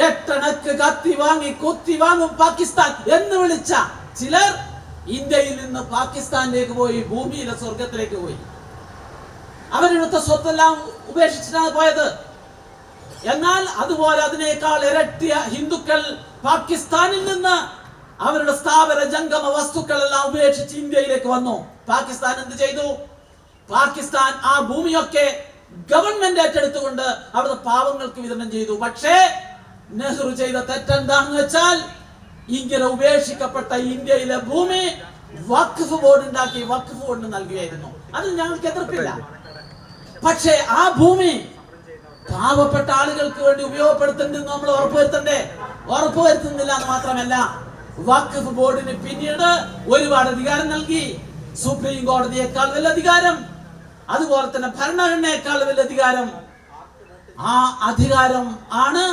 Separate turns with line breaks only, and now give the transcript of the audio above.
എട്ടണക്ക് കത്തി വാങ്ങി കുത്തി വാങ്ങും പാകിസ്ഥാൻ എന്ന് വിളിച്ച ചിലർ ഇന്ത്യയിൽ നിന്ന് പാകിസ്ഥാനിലേക്ക് പോയി, ഭൂമിയിലെ സ്വർഗത്തിലേക്ക് പോയി. അവരെടുത്ത സ്വത്തെല്ലാം ഉപേക്ഷിച്ചിട്ടാണ് പോയത്. എന്നാൽ അതുപോലെ അതിനേക്കാൾ ഇരട്ടിയ ഹിന്ദുക്കൾ പാകിസ്ഥാനിൽ നിന്ന് അവരുടെ സ്ഥാവര ജംഗമ വസ്തുക്കളെല്ലാം ഉപേക്ഷിച്ച് ഇന്ത്യയിലേക്ക് വന്നു. പാകിസ്ഥാൻ എന്ത് ചെയ്തു? പാകിസ്ഥാൻ ആ ഭൂമിയൊക്കെ ഗവൺമെന്റ് ഏറ്റെടുത്തുകൊണ്ട് അവിടുത്തെ പാവങ്ങൾക്ക് വിതരണം ചെയ്തു. പക്ഷേ നെഹ്റു ചെയ്ത തെറ്റെന്താണെന്ന് വെച്ചാൽ, ഇങ്ങനെ ഉപേക്ഷിക്കപ്പെട്ട ഇന്ത്യയിലെ ഭൂമി വഖഫ് ബോർഡ് ഉണ്ടാക്കി വഖഫ് ബോർഡിന് നൽകുകയായിരുന്നു. അതിൽ ഞങ്ങൾക്ക് എതിർപ്പില്ല. പക്ഷേ ആ ഭൂമി പാവപ്പെട്ട ആളുകൾക്ക് വേണ്ടി ഉപയോഗപ്പെടുത്തേണ്ടെന്ന് നമ്മൾ ഉറപ്പുവരുത്തുന്നില്ല എന്ന് മാത്രമല്ല, വഖഫ് ബോർഡിന് പിന്നീട് ഒരുപാട് അധികാരം നൽകി. സുപ്രീം കോടതിയേക്കാൾ വലിയ അധികാരം, അതുപോലെ തന്നെ ഭരണഘടനയേക്കാൾ വലിയ അധികാരം. ആ അധികാരം ആണ്